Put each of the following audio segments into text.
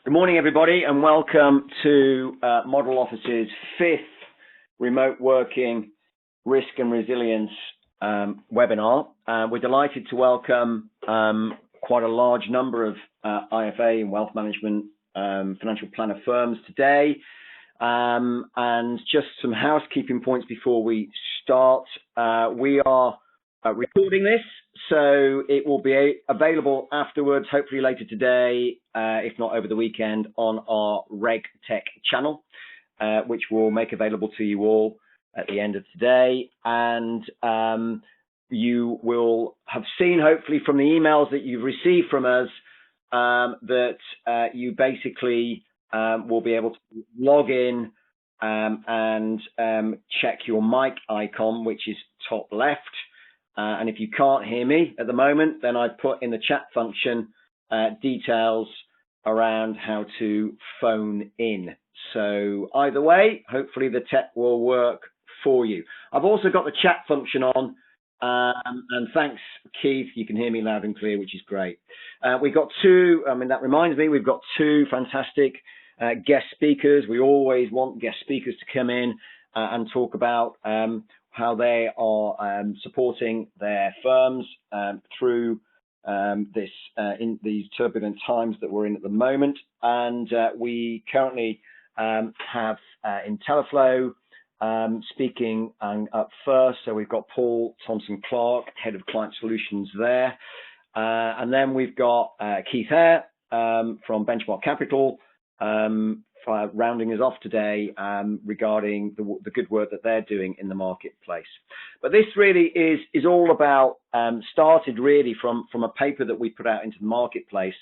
Good morning, everybody, and welcome to Model Office's 5th Remote Working Risk and Resilience webinar. We're delighted to welcome quite a large number of IFA and wealth management financial planner firms today. And just some housekeeping points before we start. We are recording this, so it will be available afterwards, hopefully later today, if not over the weekend, on our RegTech channel, which we'll make available to you all at the end of today. And you will have seen, hopefully, from the emails that you've received from us, that you basically will be able to log in and check your mic icon, which is top left. And if you can't hear me at the moment, then I've put in the chat function details around how to phone in. So either way, hopefully the tech will work for you. I've also got the chat function on, and thanks, Keith, you can hear me loud and clear, which is great. We've got that reminds me, we've got two fantastic guest speakers. We always want guest speakers to come in and talk about how they are supporting their firms through in these turbulent times that we're in at the moment. And we currently have Intelliflo speaking up first. So we've got Paul Thompson-Clark, Head of Client Solutions there. And then we've got Keith Hare from Benchmark Capital, rounding us off today regarding the good work that they're doing in the marketplace. But this really is all about, started really from a paper that we put out into the marketplace,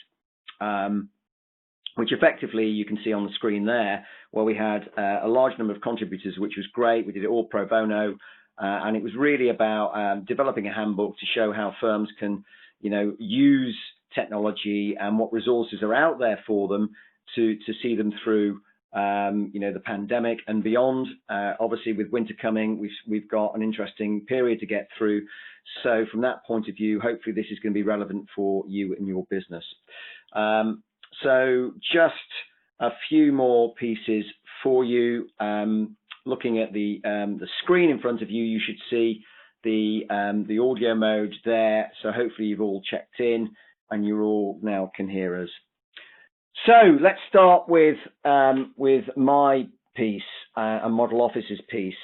which effectively you can see on the screen there, where we had a large number of contributors, which was great. We did it all pro bono, and it was really about developing a handbook to show how firms can, use technology and what resources are out there for them to see them through, the pandemic and beyond. Obviously, with winter coming, we've got an interesting period to get through. So from that point of view, hopefully this is going to be relevant for you and your business. So just a few more pieces for you. Looking at the screen in front of you, you should see the audio mode there. So hopefully you've all checked in and you all now can hear us. So let's start with my piece and Model Office's piece.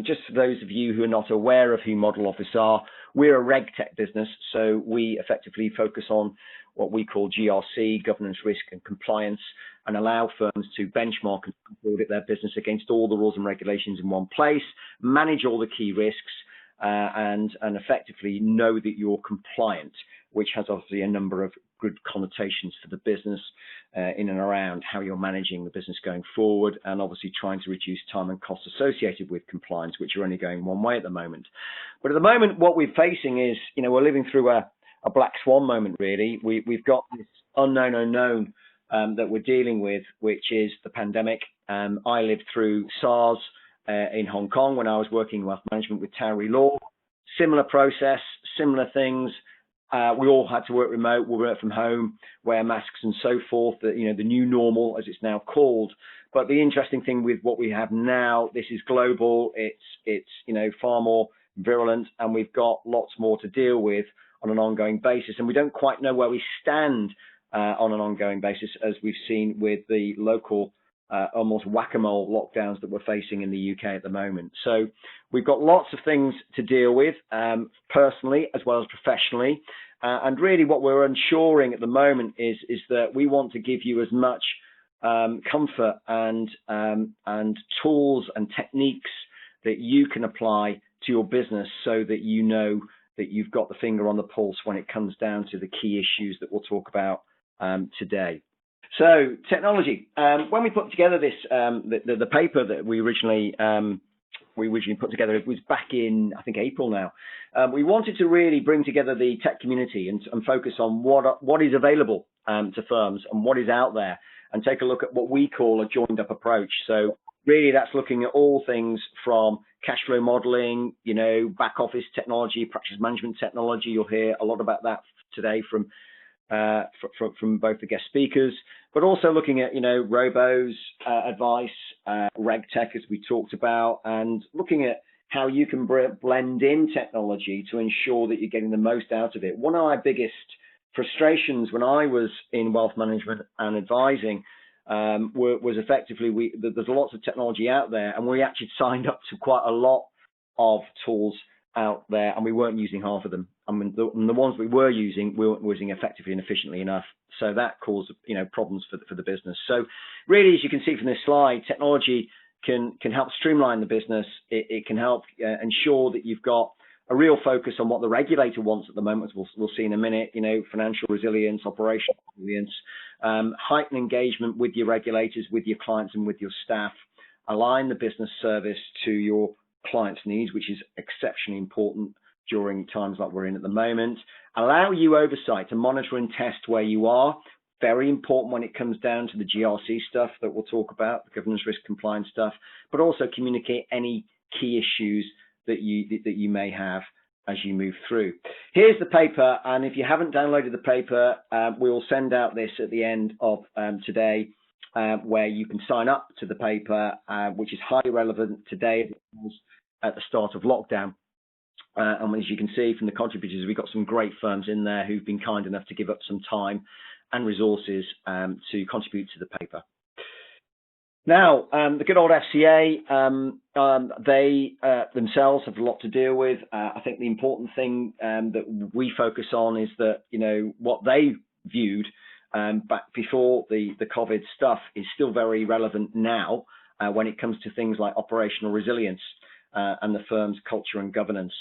Just for those of you who are not aware of who Model Office are, we're a RegTech business, so we effectively focus on what we call GRC, governance, risk and compliance, and allow firms to benchmark and audit their business against all the rules and regulations in one place, manage all the key risks, and effectively know that you're compliant, which has obviously a number of good connotations for the business in and around how you're managing the business going forward, and obviously trying to reduce time and costs associated with compliance, which are only going one way at the moment. But at the moment, what we're facing is, we're living through a black swan moment, really. We've got this unknown that we're dealing with, which is the pandemic. I lived through SARS in Hong Kong when I was working in wealth management with Hare Law. Similar process, similar things. We all had to work remote, we work from home, wear masks and so forth, the new normal, as it's now called. But the interesting thing with what we have now, this is global, it's far more virulent, and we've got lots more to deal with on an ongoing basis. And we don't quite know where we stand on an ongoing basis, as we've seen with the local almost whack-a-mole lockdowns that we're facing in the UK at the moment. So we've got lots of things to deal with, personally as well as professionally. And really what we're ensuring at the moment is that we want to give you as much comfort and tools and techniques that you can apply to your business, so that you know that you've got the finger on the pulse when it comes down to the key issues that we'll talk about today. So technology. When we put together this, the paper that we originally put together, it was back in, I think, April now. We wanted to really bring together the tech community and focus on what is available to firms and what is out there, and take a look at what we call a joined up approach. So really that's looking at all things from cash flow modeling, back office technology, practice management technology. You'll hear a lot about that today from from both the guest speakers, but also looking at, robos advice, reg tech, as we talked about, and looking at how you can blend in technology to ensure that you're getting the most out of it. One of my biggest frustrations when I was in wealth management and advising was effectively there's lots of technology out there, and we actually signed up to quite a lot of tools out there, and we weren't using half of them. I mean, the ones we were using, we weren't using effectively and efficiently enough. So that caused, problems for the business. So really, as you can see from this slide, technology can help streamline the business. It can help ensure that you've got a real focus on what the regulator wants at the moment, as we'll see in a minute, financial resilience, operational resilience, heighten engagement with your regulators, with your clients and with your staff, align the business service to your clients' needs, which is exceptionally important during times like we're in at the moment, allow you oversight to monitor and test where you are. Very important when it comes down to the GRC stuff that we'll talk about, the governance risk compliance stuff, but also communicate any key issues that you may have as you move through. Here's the paper, and if you haven't downloaded the paper, we will send out this at the end of today, where you can sign up to the paper, which is highly relevant today at the start of lockdown. And as you can see from the contributors, we've got some great firms in there who've been kind enough to give up some time and resources to contribute to the paper. Now, the good old FCA, they themselves have a lot to deal with. I think the important thing that we focus on is that, what they viewed back before the COVID stuff is still very relevant now when it comes to things like operational resilience and the firm's culture and governance,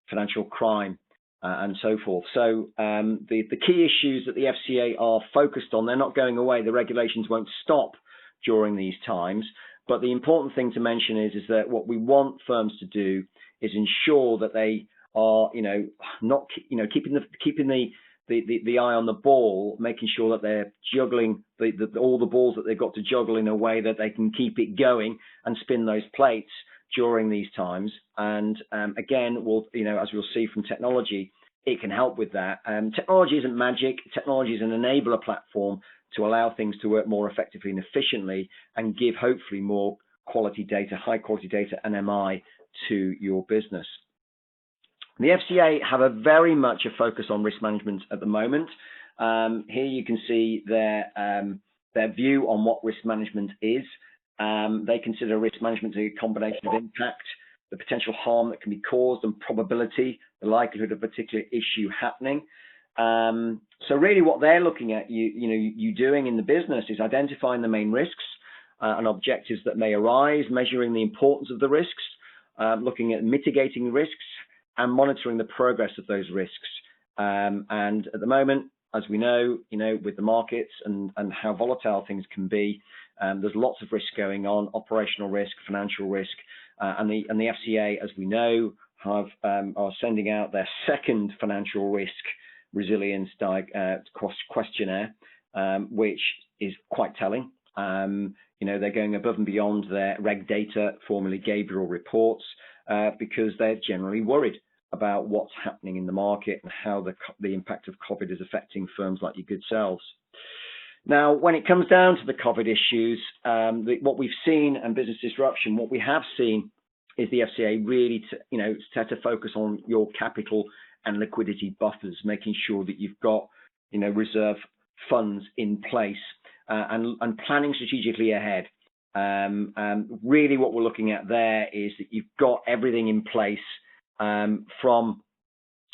financial crime, and so forth. So the key issues that the FCA are focused on, they're not going away. The regulations won't stop during these times. But the important thing to mention is that what we want firms to do is ensure that they are, not, keeping the eye on the ball, making sure that they're juggling all the balls that they've got to juggle in a way that they can keep it going and spin those plates during these times. And again, as we'll see from technology, it can help with that. Technology isn't magic. Technology is an enabler platform to allow things to work more effectively and efficiently and give hopefully more quality data, high quality data and MI to your business. The FCA have a very much a focus on risk management at the moment. Here you can see their view on what risk management is. They consider risk management to be a combination of impact, the potential harm that can be caused, and probability, the likelihood of a particular issue happening. So really what they're looking at you doing in the business is identifying the main risks and objectives that may arise, measuring the importance of the risks, looking at mitigating risks and monitoring the progress of those risks. And at the moment, as we know, with the markets and how volatile things can be, there's lots of risk going on, operational risk, financial risk, and the FCA, as we know, are sending out their second financial risk resilience questionnaire, which is quite telling. They're going above and beyond their reg data, formerly Gabriel reports, because they're generally worried about what's happening in the market and how the impact of COVID is affecting firms like your good selves. Now, when it comes down to the COVID issues, what we've seen and business disruption, what we have seen is the FCA really set to focus on your capital and liquidity buffers, making sure that you've got reserve funds in place and planning strategically ahead. Really what we're looking at there is that you've got everything in place from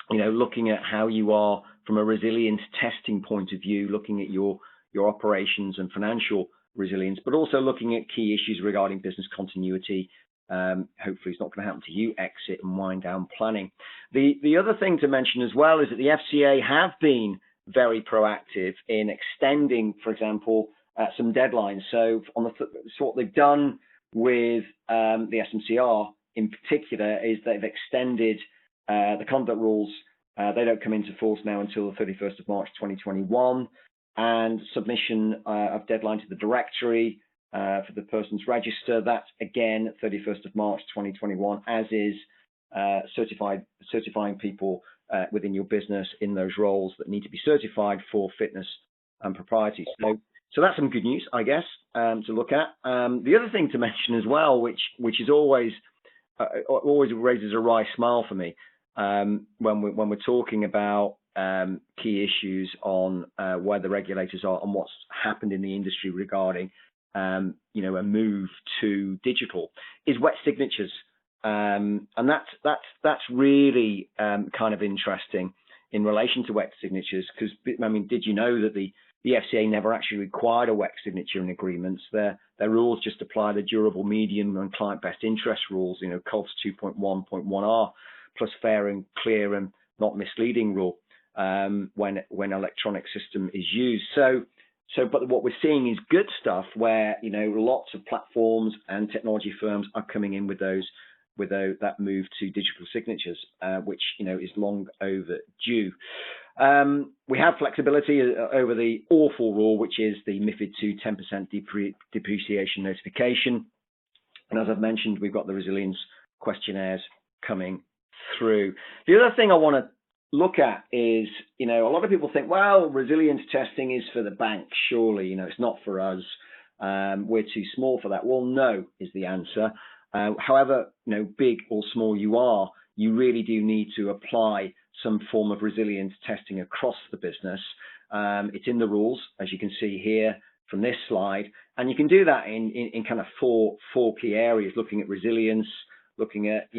looking at how you are from a resilience testing point of view, looking at your operations and financial resilience, but also looking at key issues regarding business continuity. Hopefully it's not going to happen to you, exit and wind down planning. The other thing to mention as well is that the FCA have been very proactive in extending, for example, some deadlines. So what they've done with the SMCR in particular is they've extended the conduct rules. They don't come into force now until the 31st of March 2021, and submission of deadline to the directory for the person's register. That's again 31st of March 2021, as is certifying people within your business in those roles that need to be certified for fitness and propriety. So that's some good news, I guess, to look at. The other thing to mention as well, which is always raises a wry smile for me when we're talking about key issues on where the regulators are and what's happened in the industry regarding a move to digital, is wet signatures. And that's really kind of interesting in relation to wet signatures, because, I mean, did you know that the FCA never actually required a wet signature in agreements? Their rules just apply the durable median and client best interest rules, COVS 2.1.1R, plus fair and clear and not misleading rule when electronic system is used. But what we're seeing is good stuff where lots of platforms and technology firms are coming in with that move to digital signatures, which is long overdue. We have flexibility over the awful rule, which is the MiFID II 10% depreciation notification. And as I've mentioned, we've got the resilience questionnaires coming through. The other thing I want to look at is, a lot of people think, well, resilience testing is for the bank, surely, it's not for us. We're too small for that. Well, no is the answer. However, big or small you are, you really do need to apply some form of resilience testing across the business. It's in the rules, as you can see here from this slide, and you can do that in kind of four key areas: looking at resilience, looking at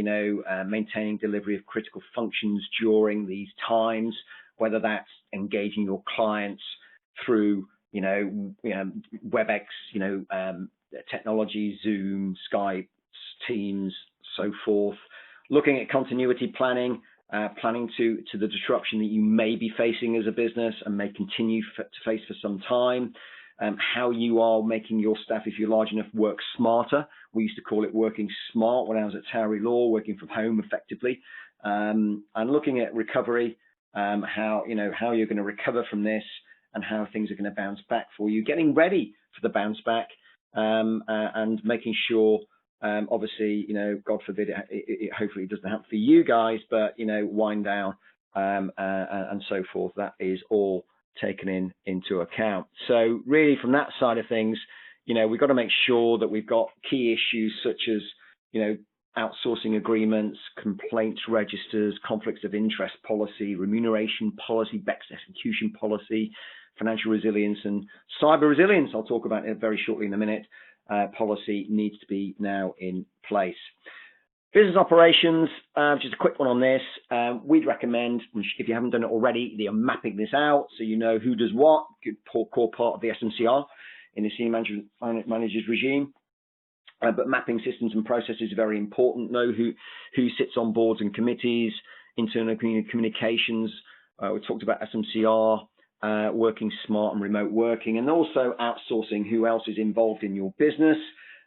maintaining delivery of critical functions during these times, whether that's engaging your clients through WebEx, technology, Zoom, Skype, Teams, so forth. Looking at continuity planning, planning to the disruption that you may be facing as a business and may continue to face for some time. How you are making your staff, if you're large enough, work smarter. We used to call it working smart when I was at Hare Law, working from home effectively. And looking at recovery, how you're going to recover from this and how things are going to bounce back for you. Getting ready for the bounce back and making sure, obviously, God forbid, hopefully it doesn't happen for you guys, but, wind down and so forth. That is all taken into account. So really from that side of things, we've got to make sure that we've got key issues such as, outsourcing agreements, complaints registers, conflicts of interest policy, remuneration policy, best execution policy, financial resilience, and cyber resilience. I'll talk about it very shortly in a minute. Policy needs to be now in place. Business operations, just a quick one on this. We'd recommend, if you haven't done it already, you're mapping this out so you know who does what, good core part of the SMCR in the senior managers regime. But mapping systems and processes is very important. Know who sits on boards and committees, internal communications. We talked about SMCR, working smart and remote working, and also outsourcing who else is involved in your business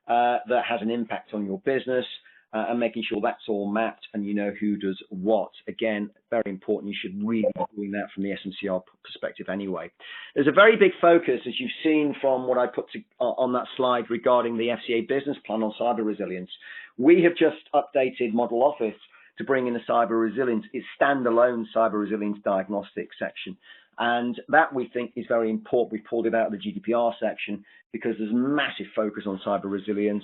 that has an impact on your business. And making sure that's all mapped and you know who does what. Again, very important. You should really be doing that from the SMCR perspective anyway. There's a very big focus, as you've seen from what I put on that slide regarding the FCA business plan on cyber resilience. We have just updated Model Office to bring in a cyber resilience, its standalone cyber resilience diagnostic section. And that we think is very important. We pulled it out of the GDPR section because there's massive focus on cyber resilience.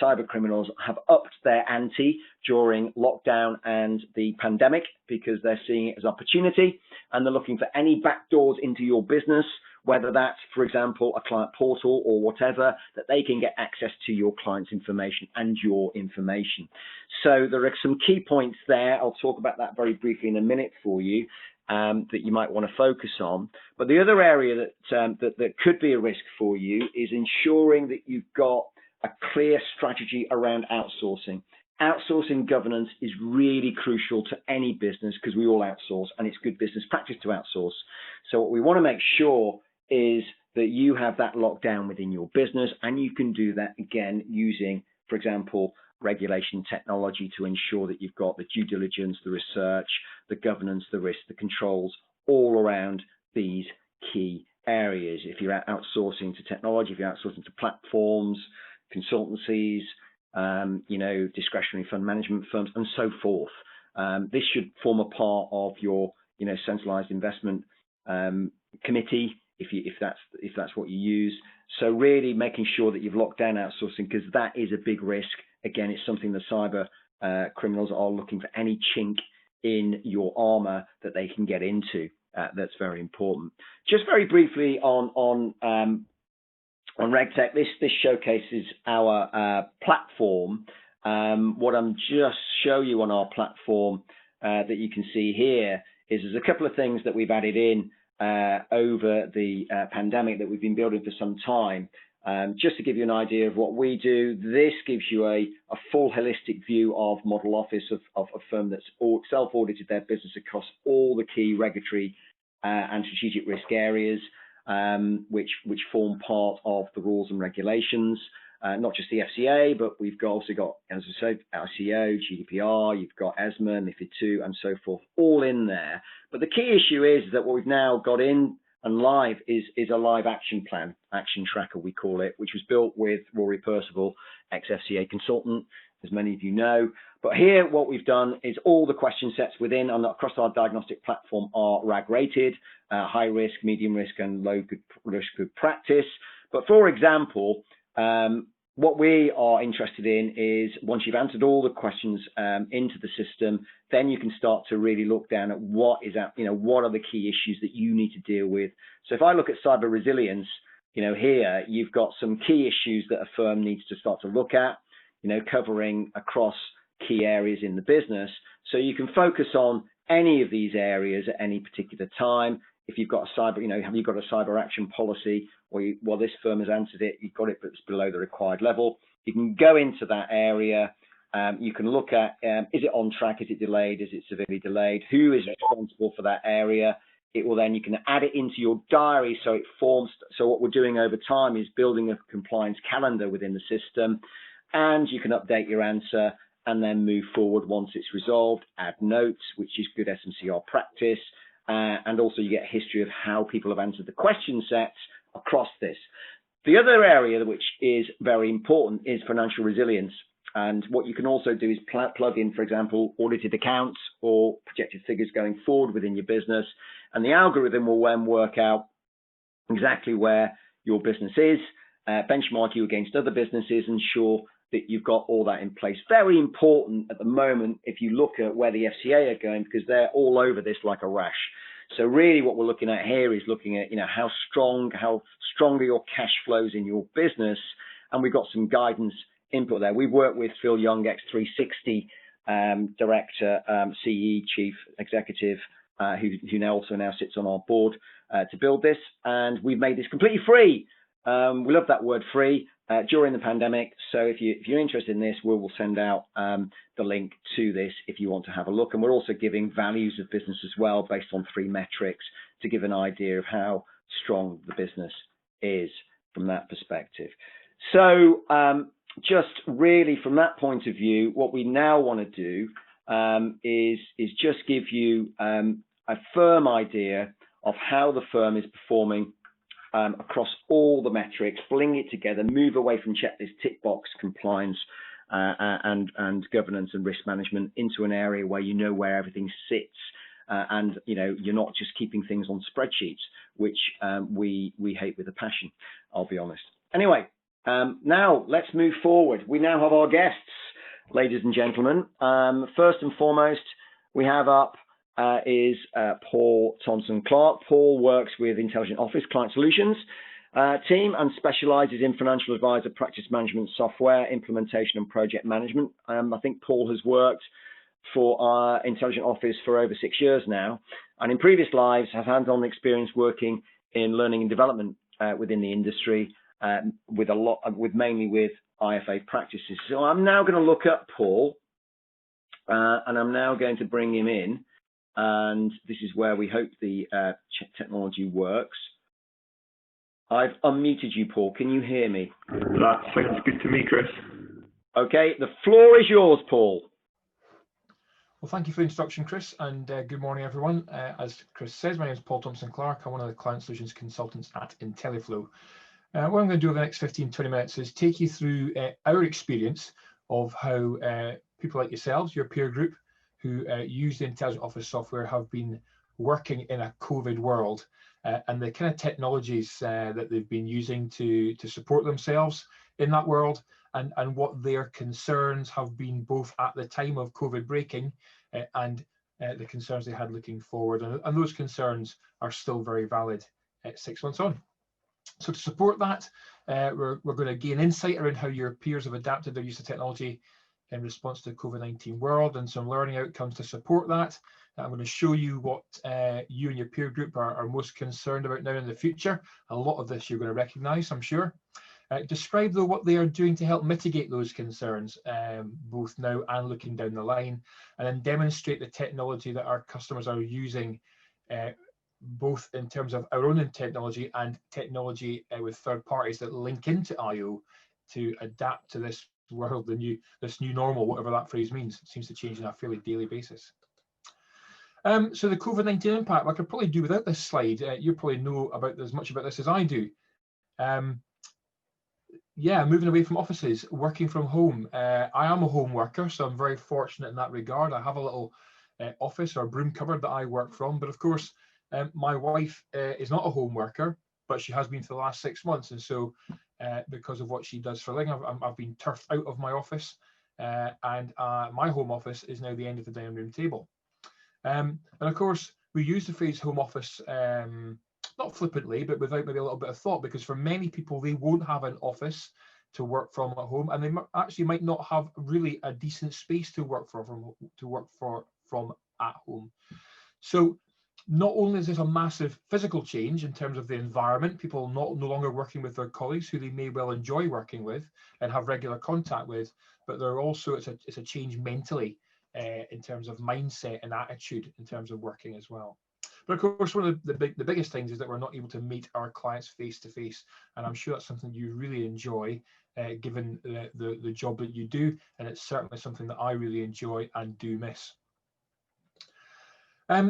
Cyber criminals have upped their ante during lockdown and the pandemic because they're seeing it as opportunity, and they're looking for any backdoors into your business, whether that's, for example, a client portal or whatever, that they can get access to your client's information and your information. So there are some key points there. I'll talk about that very briefly in a minute for you. That you might want to focus on. But the other area that could be a risk for you is ensuring that you've got a clear strategy around outsourcing. Outsourcing governance is really crucial to any business because we all outsource and it's good business practice to outsource. So what we want to make sure is that you have that locked down within your business, and you can do that again using, for example, regulation technology to ensure that you've got the due diligence, the research, the governance, the risk, the controls all around these key areas. If you're outsourcing to technology, if you're outsourcing to platforms, consultancies, discretionary fund management firms, and so forth. This should form a part of your, centralized investment committee if that's what you use. So really making sure that you've locked down outsourcing, because that is a big risk. Again, it's something the cyber criminals are looking for any chink in your armor that they can get into. That's very important. Just very briefly on RegTech, this showcases our platform. What I'm just show you on our platform that you can see here is there's a couple of things that we've added in over the pandemic that we've been building for some time. Just to give you an idea of what we do, this gives you a full holistic view of Model Office of a firm that's self-audited their business across all the key regulatory and strategic risk areas, which form part of the rules and regulations. Not just the FCA, but we've also got, as I said, ICO, GDPR, you've got ESMA, MiFID II, and so forth, all in there. But the key issue is that what we've now got in and live is a live action plan, action tracker we call it, which was built with Rory Percival, ex-FCA consultant, as many of you know. But here what we've done is all the question sets within and across our diagnostic platform are RAG rated, high risk, medium risk, and low good risk, good practice. But for example, what we are interested in is once you've answered all the questions into the system, then you can start to really look down at what are the key issues that you need to deal with. So if I look at cyber resilience, here you've got some key issues that a firm needs to start to look at, covering across key areas in the business. So you can focus on any of these areas at any particular time. If you've got a cyber, have you got a cyber action policy? Well, this firm has answered it, you've got it, but it's below the required level. You can go into that area. You can look at, is it on track? Is it delayed? Is it severely delayed? Who is responsible for that area? It will then, you can add it into your diary so it forms. So what we're doing over time is building a compliance calendar within the system, and you can update your answer and then move forward once it's resolved, add notes, which is good SMCR practice. And also you get a history of how people have answered the question sets across this. The other area which is very important is financial resilience. And what you can also do is plug in, for example, audited accounts or projected figures going forward within your business. And the algorithm will then work out exactly where your business is, benchmark you against other businesses, ensure that you've got all that in place. Very important at the moment if you look at where the FCA are going, because they're all over this like a rash. So really what we're looking at here is looking at, how strong are your cash flows in your business, and we've got some guidance input there. We've worked with Phil Young, ex-360 director, CE, chief executive, who now sits on our board to build this, and we've made this completely free. We love that word free. During the pandemic. So if you're interested in this, we will send out the link to this if you want to have a look. And we're also giving values of business as well based on 3 metrics to give an idea of how strong the business is from that perspective. So just really from that point of view, what we now want to do is just give you a firm idea of how the firm is performing across all the metrics, bring it together, move away from checklist tick box compliance and governance and risk management into an area where you know where everything sits, and you're not just keeping things on spreadsheets, which we hate with a passion, I'll be honest. Anyway, now let's move forward. We now have our guests, ladies and gentlemen. First and foremost, we have up is Paul Thompson-Clark. Paul works with Intelligent Office Client Solutions team and specializes in financial advisor practice management software, implementation and project management. I think Paul has worked for Intelligent Office for over 6 years now, and in previous lives has hands-on experience working in learning and development within the industry, mainly with IFA practices. So I'm now going to look at Paul, and I'm now going to bring him in. And this is where we hope the technology works. I've unmuted you, Paul. Can you hear me? That sounds good to me, Chris. Okay, the floor is yours, Paul. Well, thank you for the introduction, Chris, and good morning, everyone. As Chris says, my name is Paul Thompson-Clark. I'm one of the Client Solutions Consultants at Intelliflo. What I'm going to do over the next 15-20 minutes is take you through our experience of how people like yourselves, your peer group, who use the Intelligent Office software have been working in a COVID world, and the kind of technologies that they've been using to support themselves in that world, and what their concerns have been both at the time of COVID breaking and the concerns they had looking forward. And those concerns are still very valid 6 months on. So to support that, we're going to gain insight around how your peers have adapted their use of technology in response to the COVID-19 world, and some learning outcomes to support that. I'm going to show you what you and your peer group are most concerned about now in the future. A lot of this you're going to recognise, I'm sure. Describe, though, what they are doing to help mitigate those concerns, both now and looking down the line, and then demonstrate the technology that our customers are using, both in terms of our own technology and technology with third parties that link into IO to adapt to this world, this new normal, whatever that phrase means. It seems to change on a fairly daily basis. So the COVID-19 impact, I could probably do without this slide. You probably know about as much about this as I do. Yeah, moving away from offices, working from home. I am a home worker, so I'm very fortunate in that regard. I have a little office or broom cupboard that I work from, but of course, my wife is not a home worker, but she has been for the last 6 months, and so because of what she does for a living, I've been turfed out of my office, and my home office is now the end of the dining room table. And of course, we use the phrase home office not flippantly, but without maybe a little bit of thought, because for many people, they won't have an office to work from at home, and they actually might not have really a decent space to work from at home. So not only is this a massive physical change in terms of the environment, people no longer working with their colleagues who they may well enjoy working with and have regular contact with, but they're also, it's a change mentally in terms of mindset and attitude in terms of working as well. But of course, one of the biggest things is that we're not able to meet our clients face to face, and I'm sure that's something you really enjoy, given the job that you do, and it's certainly something that I really enjoy and do miss.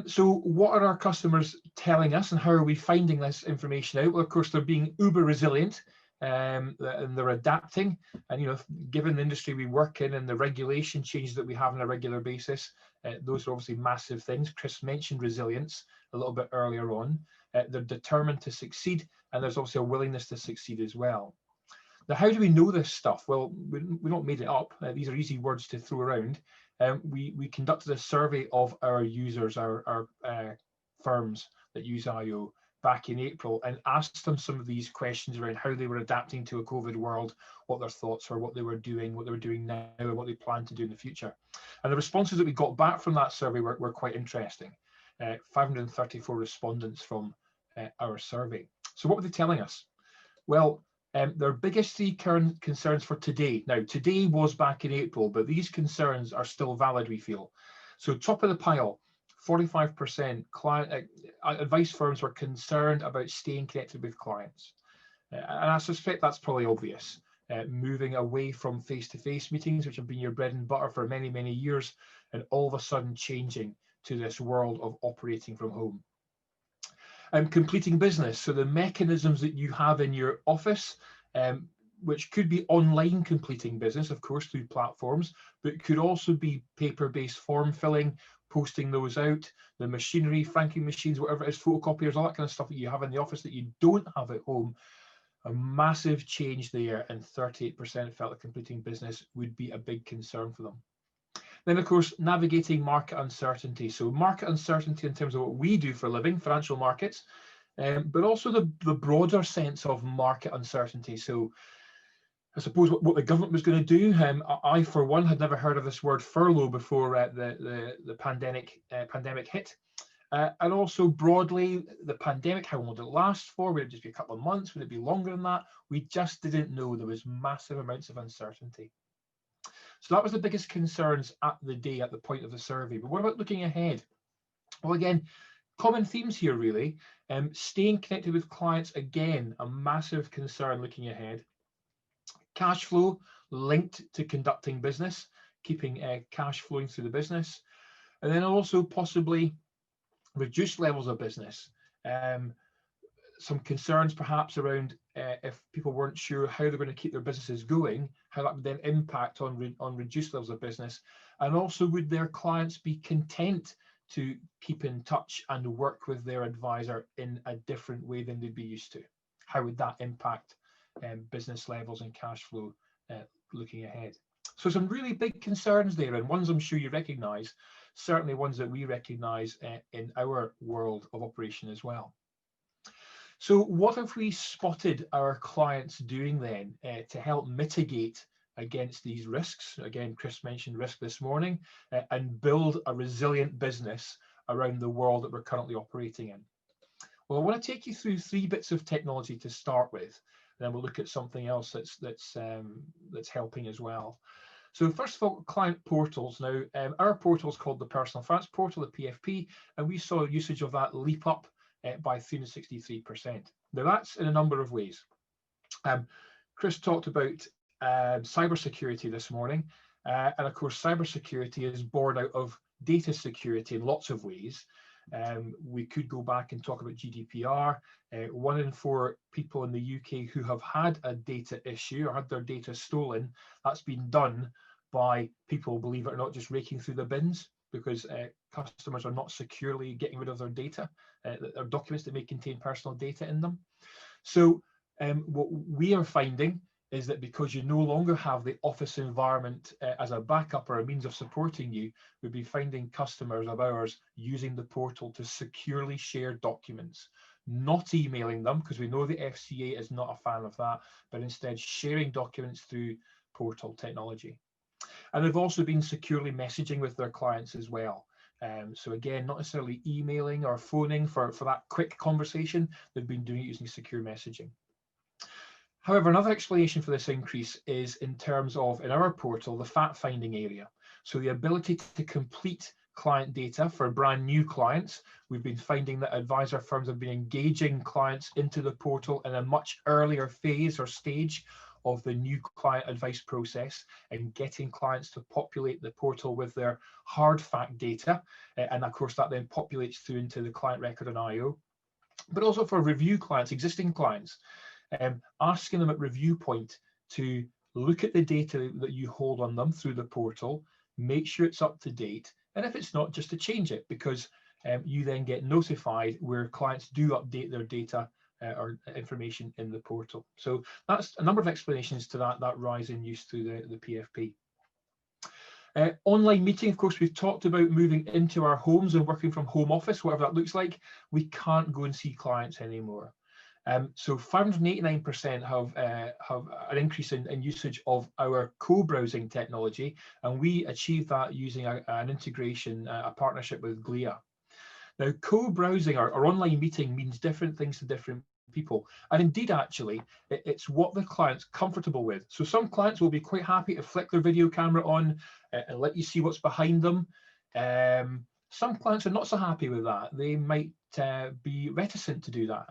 So what are our customers telling us, and how are we finding this information out? Well, of course, they're being uber resilient, and they're adapting, and given the industry we work in and the regulation changes that we have on a regular basis, those are obviously massive things. Chris mentioned resilience a little bit earlier on. They're determined to succeed, and there's obviously a willingness to succeed as well. Now, how do we know this stuff? Well, we not made it up. These are easy words to throw around. We conducted a survey of our users, our firms that use IO, back in April, and asked them some of these questions around how they were adapting to a COVID world, what their thoughts were, what they were doing now, and what they plan to do in the future. And the responses that we got back from that survey were quite interesting. 534 respondents from our survey. So what were they telling us? Well, their biggest three current concerns for today. Now, today was back in April, but these concerns are still valid, we feel. So top of the pile, 45% client advice firms were concerned about staying connected with clients. And I suspect that's probably obvious. Moving away from face-to-face meetings, which have been your bread and butter for many, many years, and all of a sudden changing to this world of operating from home. Completing business, so the mechanisms that you have in your office, which could be online completing business, of course, through platforms, but could also be paper-based form filling, posting those out, the machinery, franking machines, whatever it is, photocopiers, all that kind of stuff that you have in the office that you don't have at home. A massive change there, and 38% felt that completing business would be a big concern for them. Then, of course, navigating market uncertainty. So market uncertainty in terms of what we do for a living, financial markets, but also the broader sense of market uncertainty. So I suppose what the government was going to do. I, for one, had never heard of this word furlough before the pandemic hit. And also broadly, the pandemic, how long would it last for? Would it just be a couple of months? Would it be longer than that? We just didn't know. There was massive amounts of uncertainty. So that was the biggest concerns at the point of the survey. But what about looking ahead? Well, again, common themes here really. Staying connected with clients, again, a massive concern looking ahead. Cash flow linked to conducting business, keeping cash flowing through the business. And then also possibly reduced levels of business. some concerns perhaps around if people weren't sure how they're going to keep their businesses going, how that would then impact on reduced levels of business, and also would their clients be content to keep in touch and work with their advisor in a different way than they'd be used to? How would that impact business levels and cash flow looking ahead? So some really big concerns there, and ones I'm sure you recognise, certainly ones that we recognise in our world of operation as well. So what have we spotted our clients doing then to help mitigate against these risks? Again, Chris mentioned risk this morning, and build a resilient business around the world that we're currently operating in. Well, I want to take you through 3 bits of technology to start with, and then we'll look at something else that's helping as well. So first of all, client portals. Now, our portal is called the Personal Finance Portal, the PFP, and we saw usage of that leap up by 363%. Now, that's in a number of ways. Chris talked about cybersecurity this morning, and of course, cybersecurity is born out of data security in lots of ways. We could go back and talk about GDPR. 1 in 4 people in the UK who have had a data issue or had their data stolen, that's been done by people, believe it or not, just raking through the bins, because customers are not securely getting rid of their data, or documents that may contain personal data in them. So what we are finding is that because you no longer have the office environment as a backup or a means of supporting you, we'll be finding customers of ours using the portal to securely share documents, not emailing them, because we know the FCA is not a fan of that, but instead sharing documents through portal technology. And they've also been securely messaging with their clients as well. So again, not necessarily emailing or phoning for that quick conversation, they've been doing it using secure messaging. However, another explanation for this increase is in terms of, in our portal, the fact-finding area. So the ability to complete client data for brand new clients. We've been finding that advisor firms have been engaging clients into the portal in a much earlier phase or stage of the new client advice process, and getting clients to populate the portal with their hard fact data. And of course, that then populates through into the client record and IO. But also for review clients, existing clients, asking them at review point to look at the data that you hold on them through the portal, make sure it's up to date, and if it's not, just to change it, because you then get notified where clients do update their data or information in the portal. So that's a number of explanations to that rise in use through the PFP. Online meeting, of course, we've talked about moving into our homes and working from home office, whatever that looks like. We can't go and see clients anymore. So 589% have an increase in usage of our co-browsing technology, and we achieved that using an integration, a partnership with Glia. Now, co-browsing or online meeting means different things to different people, and indeed, actually, it's what the client's comfortable with. So some clients will be quite happy to flick their video camera on and let you see what's behind them. Some clients are not so happy with that. They might be reticent to do that.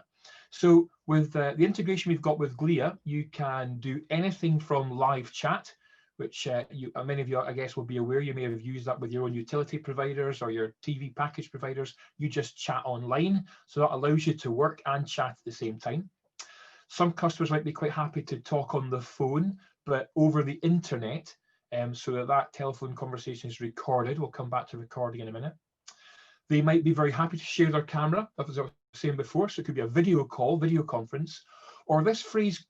So with the integration we've got with Glia, you can do anything from live chat, which many of you, I guess, will be aware. You may have used that with your own utility providers or your TV package providers. You just chat online, so that allows you to work and chat at the same time. Some customers might be quite happy to talk on the phone, but over the internet, so that telephone conversation is recorded. We'll come back to recording in a minute. They might be very happy to share their camera, as I was saying before, so it could be a video call, video conference. Or this phrase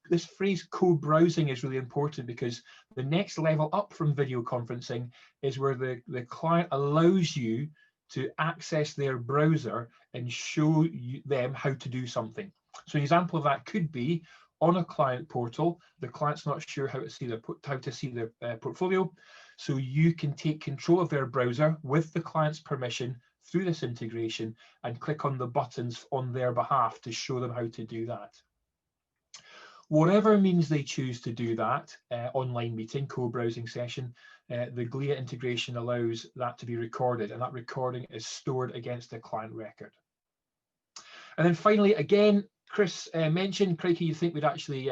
co-browsing is really important, because the next level up from video conferencing is where the client allows you to access their browser and show them how to do something. So an example of that could be on a client portal, the client's not sure how to see their portfolio, so you can take control of their browser with the client's permission through this integration and click on the buttons on their behalf to show them how to do that. Whatever means they choose to do that, online meeting, co-browsing session, the Glia integration allows that to be recorded, and that recording is stored against the client record. And then finally, again, Chris mentioned, crikey, you think we'd actually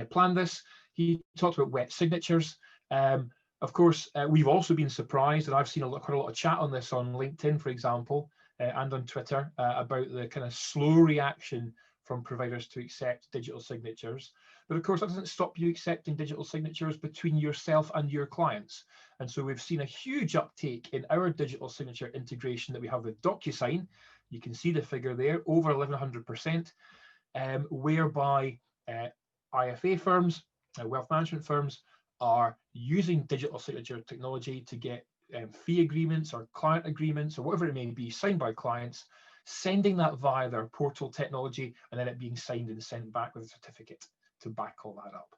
planned this. He talked about wet signatures. Of course, we've also been surprised, and I've seen quite a lot of chat on this on LinkedIn, for example, and on Twitter, about the kind of slow reaction from providers to accept digital signatures. But of course, that doesn't stop you accepting digital signatures between yourself and your clients. And so we've seen a huge uptake in our digital signature integration that we have with DocuSign. You can see the figure there, over 1100%, whereby IFA firms, wealth management firms, are using digital signature technology to get fee agreements or client agreements or whatever it may be signed by clients, sending that via their portal technology, and then it being signed and sent back with a certificate to back all that up.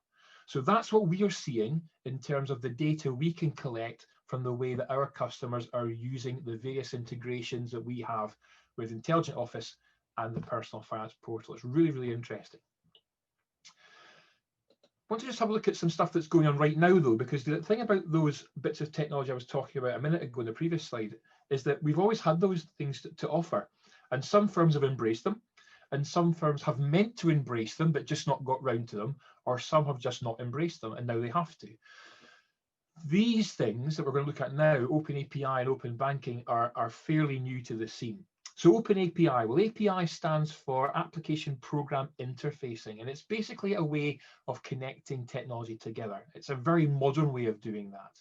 So that's what we are seeing in terms of the data we can collect from the way that our customers are using the various integrations that we have with Intelligent Office and the Personal Finance Portal. It's really, really interesting. I want to just have a look at some stuff that's going on right now, though, because the thing about those bits of technology I was talking about a minute ago in the previous slide is that we've always had those things to offer, and some firms have embraced them, and some firms have meant to embrace them but just not got round to them, or some have just not embraced them and now they have to. These things that we're going to look at now, Open API and Open Banking, are fairly new to the scene. So Open API, well, API stands for Application Program Interfacing, and it's basically a way of connecting technology together. It's a very modern way of doing that.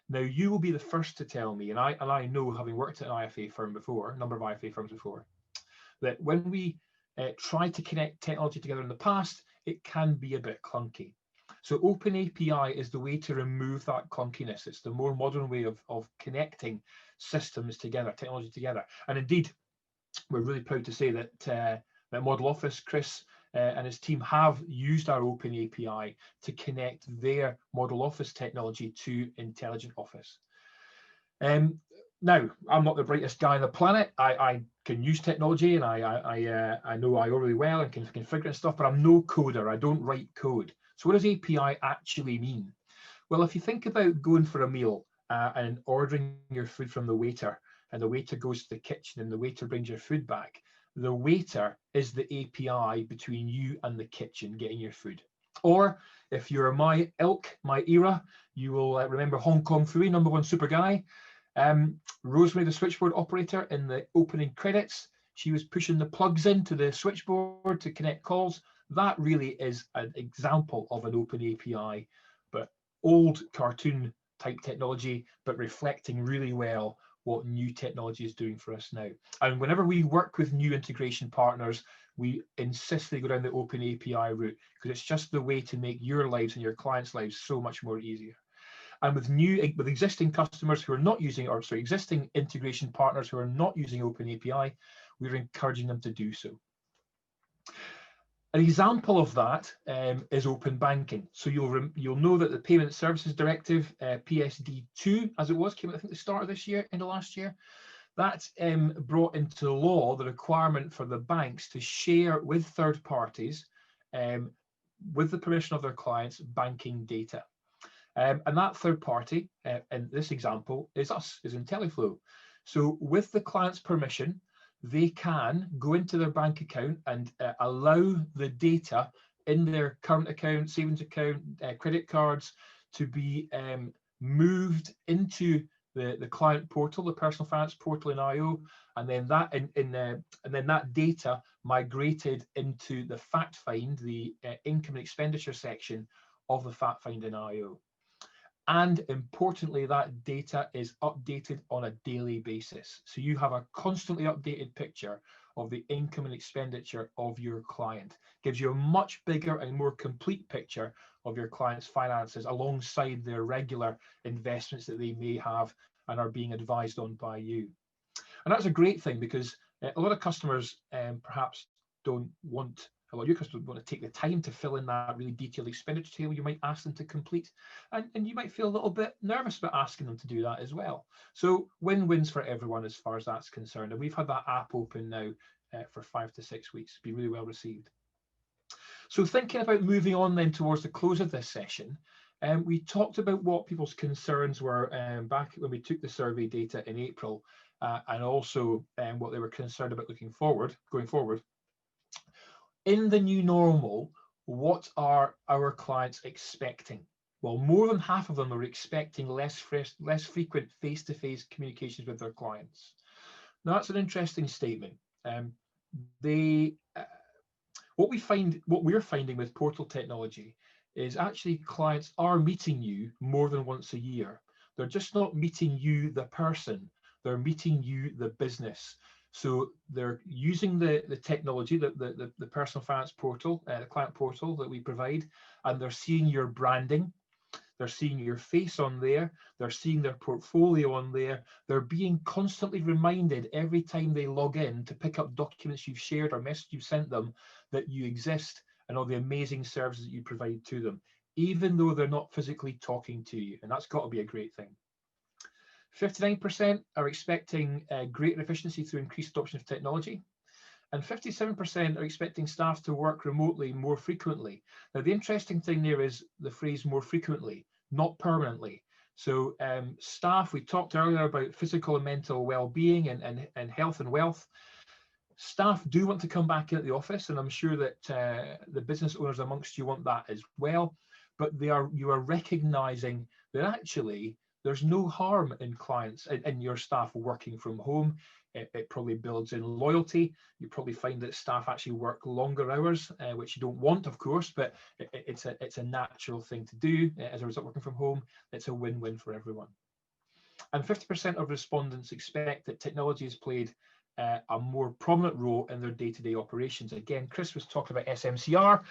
Now, you will be the first to tell me, and I know, having worked at an IFA firm before, a number of IFA firms before, that when we try to connect technology together in the past, it can be a bit clunky. So Open API is the way to remove that clunkiness. It's the more modern way of connecting systems together, technology together. And indeed, we're really proud to say that Model Office, Chris and his team have used our Open API to connect their Model Office technology to Intelligent Office. Now, I'm not the brightest guy on the planet. I can use technology, and I know IO really well and can configure and stuff, but I'm no coder. I don't write code. So what does API actually mean? Well, if you think about going for a meal and ordering your food from the waiter, and the waiter goes to the kitchen and the waiter brings your food back, the waiter is the API between you and the kitchen getting your food. Or if you're my ilk, my era, you will remember Hong Kong Fooey, #1 super guy. Rosemary, the switchboard operator, in the opening credits, she was pushing the plugs into the switchboard to connect calls. That really is an example of an open API, but old cartoon type technology, but reflecting really well what new technology is doing for us now. And whenever we work with new integration partners, we insist they go down the open API route, because it's just the way to make your lives and your clients' lives so much more easier. And with existing customers who are not using, or sorry, existing integration partners who are not using Open API, we're encouraging them to do so. An example of that is Open Banking. So you'll know that the Payment Services Directive, PSD2, as it was, came out, I think, the start of this year, end of last year. That brought into law the requirement for the banks to share with third parties, with the permission of their clients, banking data. And that third party, in this example, is us, is Intelliflo. So with the client's permission, they can go into their bank account and allow the data in their current account, savings account, credit cards to be moved into the client portal, the Personal Finance Portal in IO, and then that and then that data migrated into the fact find, the income and expenditure section of the fact find in IO. And importantly, that data is updated on a daily basis. So you have a constantly updated picture of the income and expenditure of your client. Gives you a much bigger and more complete picture of your client's finances alongside their regular investments that they may have and are being advised on by you. And that's a great thing, because a lot of customers perhaps don't want, a lot of your customers want to take the time to fill in that really detailed expenditure table you might ask them to complete. And you might feel a little bit nervous about asking them to do that as well. So win-wins for everyone as far as that's concerned. And we've had that app open now for 5 to 6 weeks. It's been really well received. So thinking about moving on then towards the close of this session, we talked about what people's concerns were back when we took the survey data in April, and also what they were concerned about going forward. In the new normal, what are our clients expecting? Well, more than half of them are expecting less frequent face-to-face communications with their clients. Now, that's an interesting statement. What we're finding with portal technology is actually clients are meeting you more than once a year. They're just not meeting you, the person, they're meeting you, the business. So they're using the technology, the personal finance portal, the client portal that we provide, and they're seeing your branding. They're seeing your face on there. They're seeing their portfolio on there. They're being constantly reminded every time they log in to pick up documents you've shared or message you've sent them that you exist and all the amazing services that you provide to them, even though they're not physically talking to you. And that's got to be a great thing. 59% are expecting greater efficiency through increased adoption of technology. And 57% are expecting staff to work remotely more frequently. Now, the interesting thing there is the phrase more frequently, not permanently. So staff, we talked earlier about physical and mental well-being and health and wealth. Staff do want to come back into the office, and I'm sure that the business owners amongst you want that as well. But you are recognizing that actually there's no harm in clients and your staff working from home. It probably builds in loyalty. You probably find that staff actually work longer hours, which you don't want, of course, but it's a natural thing to do as a result of working from home. It's a win-win for everyone. And 50% of respondents expect that technology has played a more prominent role in their day-to-day operations. Again, Chris was talking about SMCR,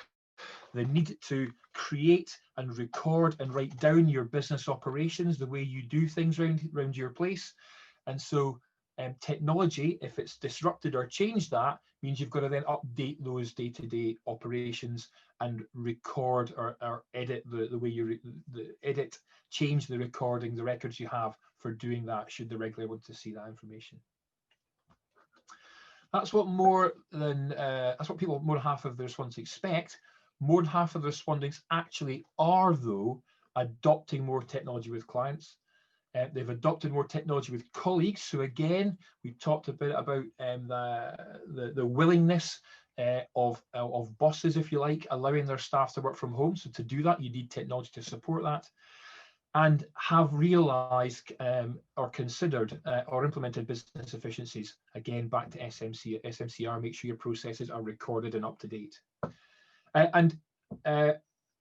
the need to create and record and write down your business operations, the way you do things around your place. And so technology, if it's disrupted or changed, that means you've got to then update those day-to-day operations and record or edit the way you change the recording, the records you have for doing that, should the regulator want to see that information. That's what more than half of the respondents expect. More than half of the respondents actually are, though, adopting more technology with clients. They've adopted more technology with colleagues. So again, we talked a bit about the willingness of bosses, if you like, allowing their staff to work from home. So to do that, you need technology to support that, and have realized or considered or implemented business efficiencies. Again, back to SMCR, make sure your processes are recorded and up to date.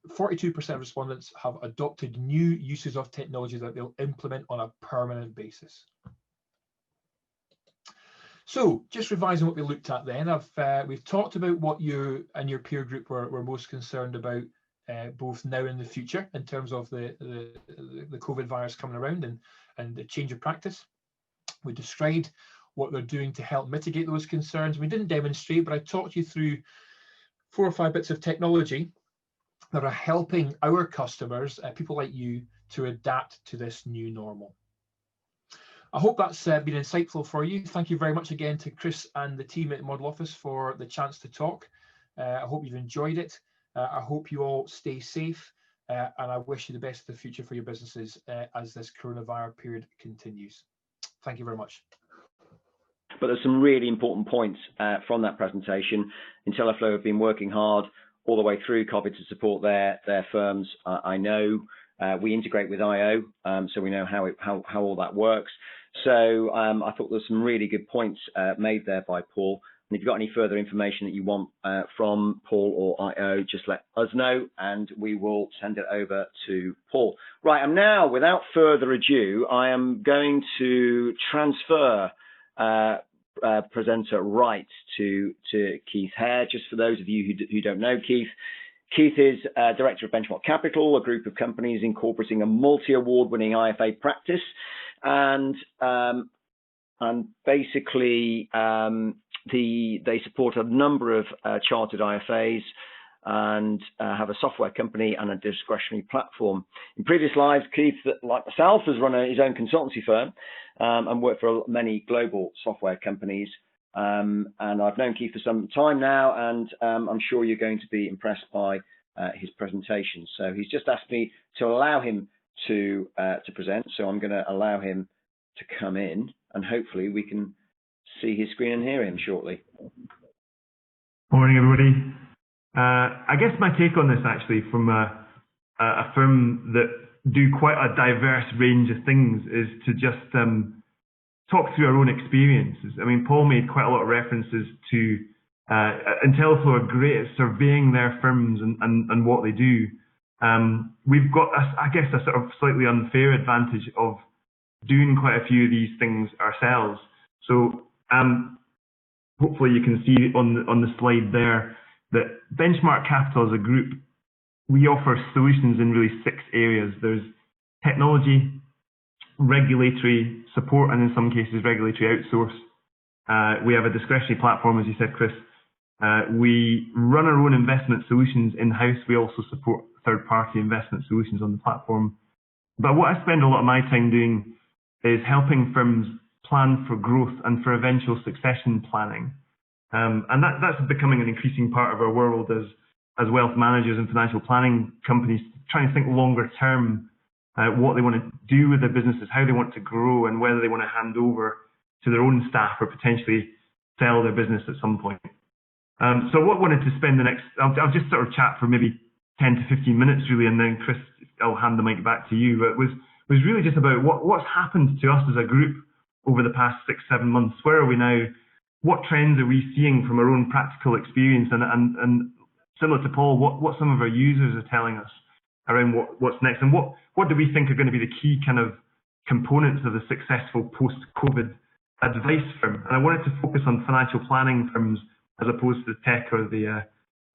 42% of respondents have adopted new uses of technology that they'll implement on a permanent basis. So just revising what we looked at then, we've talked about what you and your peer group were most concerned about, both now and in the future, in terms of the COVID virus coming around and the change of practice. We described what they're doing to help mitigate those concerns. We didn't demonstrate, but I talked you through 4 or 5 bits of technology that are helping our customers, people like you, to adapt to this new normal. I hope that's been insightful for you. Thank you very much again to Chris and the team at Model Office for the chance to talk. I hope you've enjoyed it. I hope you all stay safe, and I wish you the best of the future for your businesses as this coronavirus period continues. Thank you very much. But there's some really important points from that presentation. Intelliflo have been working hard all the way through COVID to support their firms. I know we integrate with IO, so we know how all that works. So I thought there's some really good points made there by Paul. And if you've got any further information that you want from Paul or IO, just let us know and we will send it over to Paul. Right, I'm now, without further ado, I am going to transfer presenter rights to Keith Hare. Just for those of you who don't know Keith, Keith is Director of Benchmark Capital, a group of companies incorporating a multi-award-winning IFA practice, and basically they support a number of chartered IFAs and have a software company and a discretionary platform. In previous lives, Keith, like myself, has run his own consultancy firm and worked for many global software companies. And I've known Keith for some time now, and I'm sure you're going to be impressed by his presentation. So he's just asked me to allow him to present. So I'm going to allow him to come in, and hopefully we can see his screen and hear him shortly. Morning, everybody. I guess my take on this, actually, from a firm that do quite a diverse range of things, is to just talk through our own experiences. I mean, Paul made quite a lot of references to Intelliflo are great at surveying their firms and what they do. We've got, I guess, a sort of slightly unfair advantage of doing quite a few of these things ourselves. So hopefully you can see on the slide there that Benchmark Capital as a group, we offer solutions in really 6 areas. There's technology, regulatory support, and in some cases regulatory outsource. We have a discretionary platform, as you said, Chris. We run our own investment solutions in-house. We also support third-party investment solutions on the platform. But what I spend a lot of my time doing is helping firms plan for growth and for eventual succession planning. And that's becoming an increasing part of our world as wealth managers and financial planning companies trying to think longer term, what they want to do with their businesses, how they want to grow, and whether they want to hand over to their own staff or potentially sell their business at some point. So what I wanted to spend the next, I'll just sort of chat for maybe 10 to 15 minutes really, and then Chris, I'll hand the mic back to you. But it was really just about what's happened to us as a group over the past 6-7 months. Where are we now? What trends are we seeing from our own practical experience? And similar to Paul, what some of our users are telling us around what's next, and what do we think are going to be the key kind of components of the successful post-COVID advice firm? And I wanted to focus on financial planning firms as opposed to the tech or the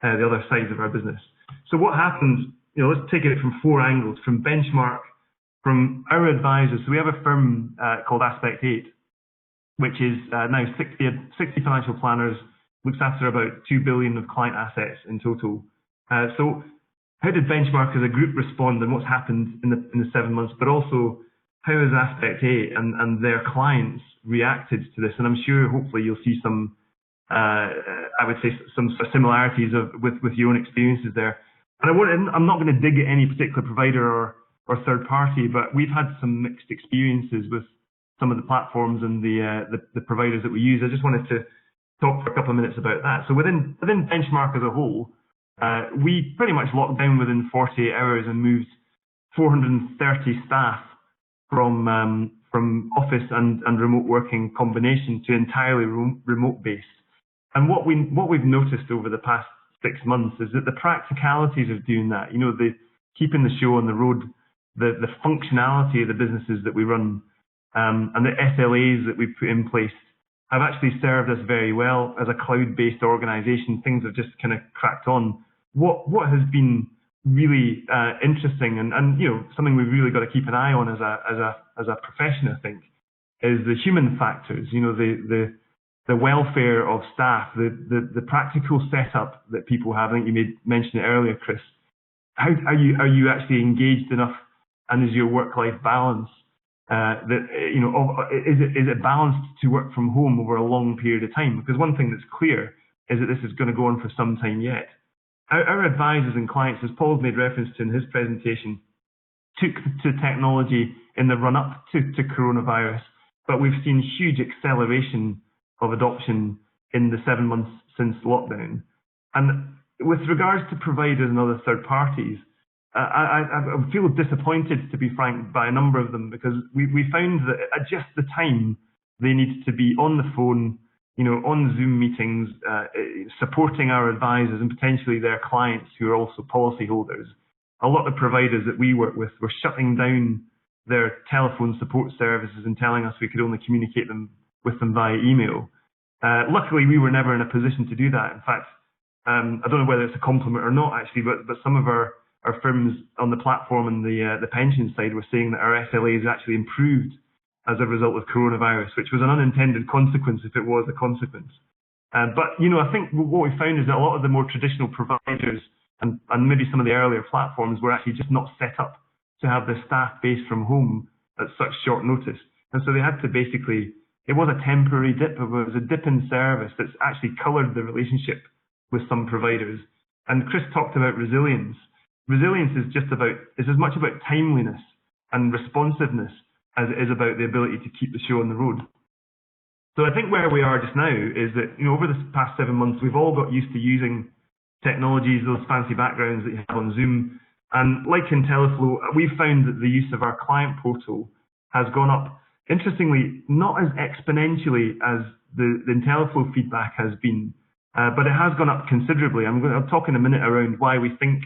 other sides of our business. So what happened? Let's take it from 4 angles: from Benchmark, from our advisors. So we have a firm called Aspect 8, which is now 60 financial planners, looks after about 2 billion of client assets in total. So how did Benchmark as a group respond, and what's happened in the 7 months? But also, how has Aspect 8 and their clients reacted to this? And I'm sure, hopefully, you'll see some, I would say, some similarities with your own experiences there. And I'm not going to dig at any particular provider or third party, but we've had some mixed experiences with some of the platforms and the providers that we use. I just wanted to talk for a couple of minutes about that. So within Benchmark as a whole, we pretty much locked down within 48 hours and moved 430 staff from office and remote working combination to entirely remote based. And what we've noticed over the past 6 months is that the practicalities of doing that, the keeping the show on the road, the functionality of the businesses that we run, and the SLAs that we've put in place have actually served us very well as a cloud-based organization. Things have just kind of cracked on. What has been really interesting and something we've really got to keep an eye on as a profession, I think, is the human factors. The welfare of staff, the practical setup that people have. I think you mentioned it earlier, Chris. How are you actually engaged enough, and is your work-life balance is it balanced to work from home over a long period of time? Because one thing that's clear is that this is going to go on for some time yet. Our advisors and clients, as Paul's made reference to in his presentation, took to technology in the run-up to coronavirus, but we've seen huge acceleration of adoption in the 7 months since lockdown. And with regards to providers and other third parties, I feel disappointed, to be frank, by a number of them, because we found that at just the time they needed to be on the phone, on Zoom meetings, supporting our advisors and potentially their clients who are also policyholders. A lot of providers that we work with were shutting down their telephone support services and telling us we could only communicate with them via email. Luckily, we were never in a position to do that. In fact, I don't know whether it's a compliment or not, actually, but some of our firms on the platform and the pension side were saying that our SLAs actually improved as a result of coronavirus, which was an unintended consequence if it was a consequence. But I think what we found is that a lot of the more traditional providers and maybe some of the earlier platforms were actually just not set up to have their staff based from home at such short notice. And so they had to basically, it was a temporary dip, it was a dip in service that's actually coloured the relationship with some providers. And Chris talked about resilience. Resilience is as much about timeliness and responsiveness as it is about the ability to keep the show on the road. So I think where we are just now is that, over the past 7 months, we've all got used to using technologies, those fancy backgrounds that you have on Zoom. And like Intelliflo, we've found that the use of our client portal has gone up, interestingly, not as exponentially as the Intelliflo feedback has been, but it has gone up considerably. I'll talk in a minute around why we think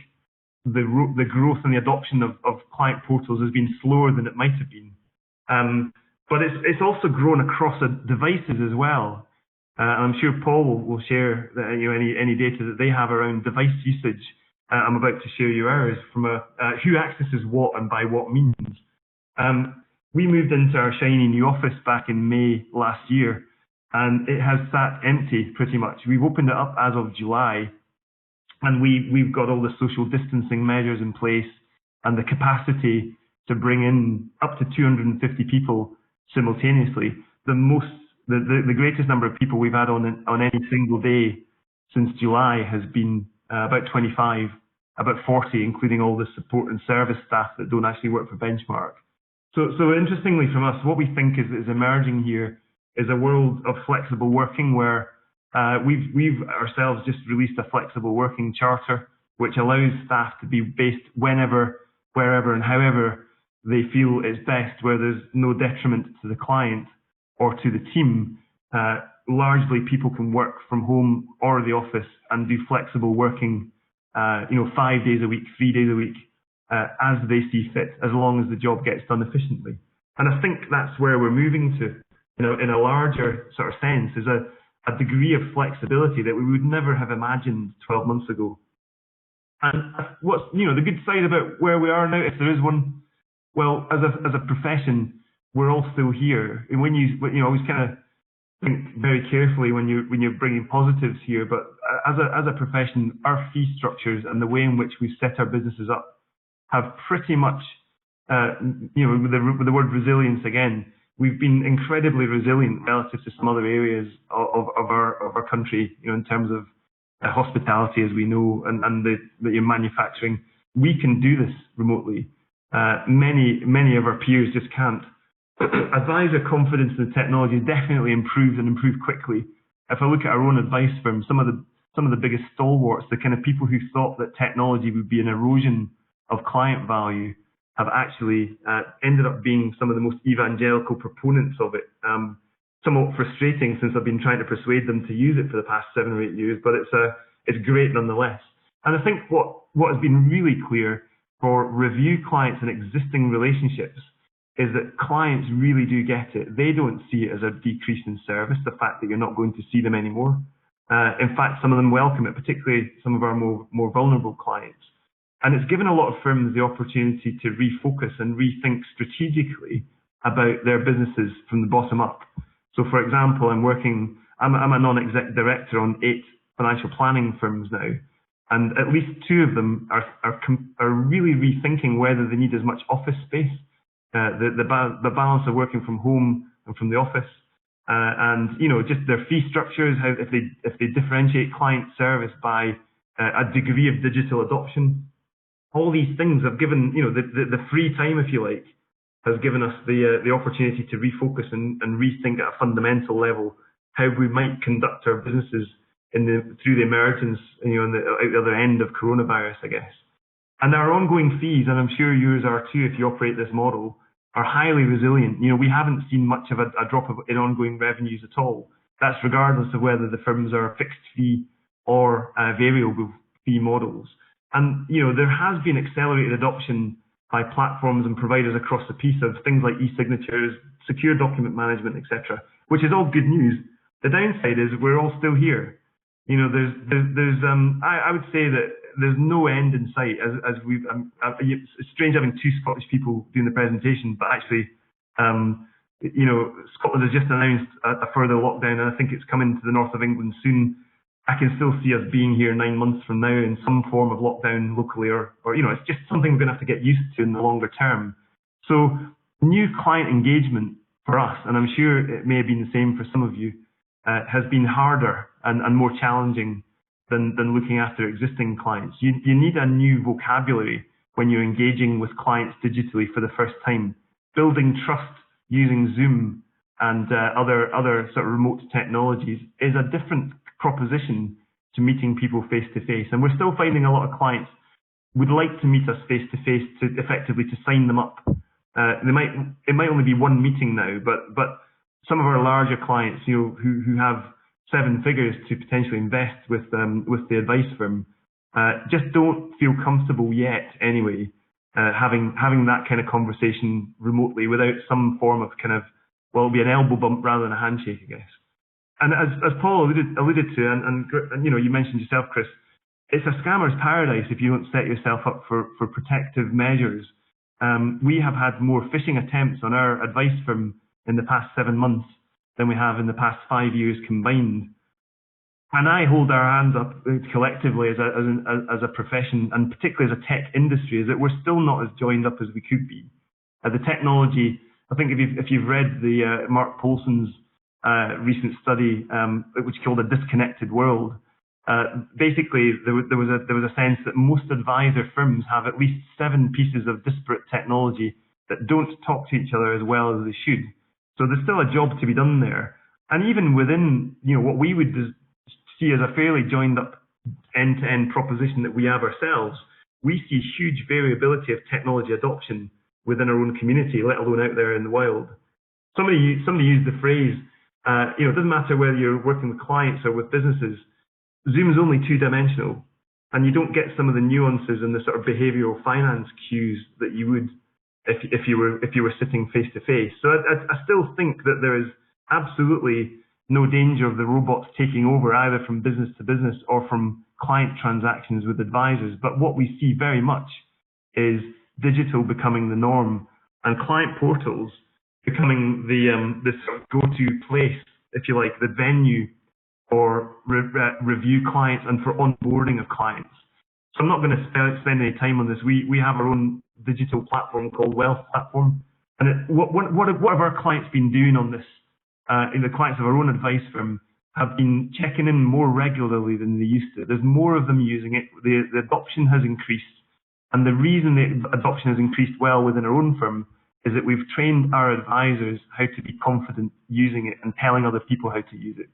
the growth and the adoption of client portals has been slower than it might have been. But it's also grown across devices as well. I'm sure Paul will share any data that they have around device usage. I'm about to share you ours from who accesses what and by what means. We moved into our shiny new office back in May last year, and it has sat empty pretty much. We've opened it up as of July, and we've got all the social distancing measures in place and the capacity to bring in up to 250 people simultaneously. The greatest number of people we've had on any single day since July has been about 25, about 40, including all the support and service staff that don't actually work for Benchmark. So interestingly from us, what we think is emerging here is a world of flexible working where we've ourselves just released a flexible working charter, which allows staff to be based whenever, wherever and however they feel is best, where there's no detriment to the client or to the team. Largely people can work from home or the office and do flexible working, 5 days a week, 3 days a week, as they see fit, as long as the job gets done efficiently. And I think that's where we're moving to, in a larger sort of sense, is a degree of flexibility that we would never have imagined 12 months ago. And what's, the good side about where we are now, if there is one, well, as a profession, we're all still here. And when you always kind of think very carefully when you're bringing positives here, but as a profession, our fee structures and the way in which we set our businesses up have pretty much, with the word resilience again, we've been incredibly resilient relative to some other areas of our country, in terms of hospitality, as we know, and the manufacturing. We can do this remotely. Many of our peers just can't. Advisor confidence in the technology definitely improved and improved quickly. If I look at our own advice firm, some of the biggest stalwarts, the kind of people who thought that technology would be an erosion of client value, have actually ended up being some of the most evangelical proponents of it. Somewhat frustrating, since I've been trying to persuade them to use it for the past 7 or 8 years, but it's great nonetheless. And I think what has been really clear for review clients and existing relationships is that clients really do get it. They don't see it as a decrease in service, the fact that you're not going to see them anymore. In fact, some of them welcome it, particularly some of our more vulnerable clients. And it's given a lot of firms the opportunity to refocus and rethink strategically about their businesses from the bottom up. So, for example, I'm a non-exec director on 8 financial planning firms now, and at least 2 of them are really rethinking whether they need as much office space, the balance of working from home and from the office, and just their fee structures, how if they differentiate client service by a degree of digital adoption. All these things have given, the free time, if you like, has given us the opportunity to refocus and rethink at a fundamental level how we might conduct our businesses through the emergence, at the other end of coronavirus, I guess. And our ongoing fees, and I'm sure yours are too if you operate this model, are highly resilient. We haven't seen much of a drop in ongoing revenues at all. That's regardless of whether the firms are fixed fee or variable fee models. And, there has been accelerated adoption by platforms and providers across the piece of things like e-signatures, secure document management, etc., which is all good news. The downside is we're all still here. I would say that there's no end in sight. It's strange having 2 Scottish people doing the presentation, but actually, Scotland has just announced a further lockdown, and I think it's coming to the north of England soon. I can still see us being here 9 months from now in some form of lockdown locally, or it's just something we're going to have to get used to in the longer term. So new client engagement for us, and I'm sure it may have been the same for some of you, has been harder and more challenging than looking after existing clients. You need a new vocabulary when you're engaging with clients digitally for the first time. Building trust using Zoom and other sort of remote technologies is a different proposition to meeting people face to face, and we're still finding a lot of clients would like to meet us face to face to effectively to sign them up. It might only be one meeting now, but some of our larger clients, who have 7 figures to potentially invest with the advice firm, just don't feel comfortable yet anyway, having that kind of conversation remotely without some form of kind of, well, it'll be an elbow bump rather than a handshake, I guess. And as Paul alluded to, and you know, you mentioned yourself, Chris, it's a scammer's paradise if you don't set yourself up for protective measures. We have had more phishing attempts on our advice firm in the past 7 months than we have in the past 5 years combined. And I hold our hands up collectively as a profession, and particularly as a tech industry, is that we're still not as joined up as we could be. The technology, I think if you've read the Mark Polson's recent study, which is called A Disconnected World, basically there was a sense that most advisor firms have at least 7 pieces of disparate technology that don't talk to each other as well as they should. So there's still a job to be done there. And even within, you know, what we would see as a fairly joined up end-to-end proposition that we have ourselves, we see huge variability of technology adoption within our own community, let alone out there in the wild. Somebody used the phrase, you know, it doesn't matter whether you're working with clients or with businesses, Zoom's only 2-dimensional, and you don't get some of the nuances and the sort of behavioral finance cues that you would if you were sitting face to face. So I still think that there is absolutely no danger of the robots taking over either from business to business or from client transactions with advisors. But what we see very much is digital becoming the norm and client portals becoming the sort of go-to place, if you like, the venue for review clients and for onboarding of clients. So I'm not going to spend any time on this. We have our own digital platform called Wealth Platform. And what have our clients been doing on this? The clients of our own advice firm have been checking in more regularly than they used to. There's more of them using it. The adoption has increased. And the reason the adoption has increased well within our own firm is that we've trained our advisors how to be confident using it and telling other people how to use it.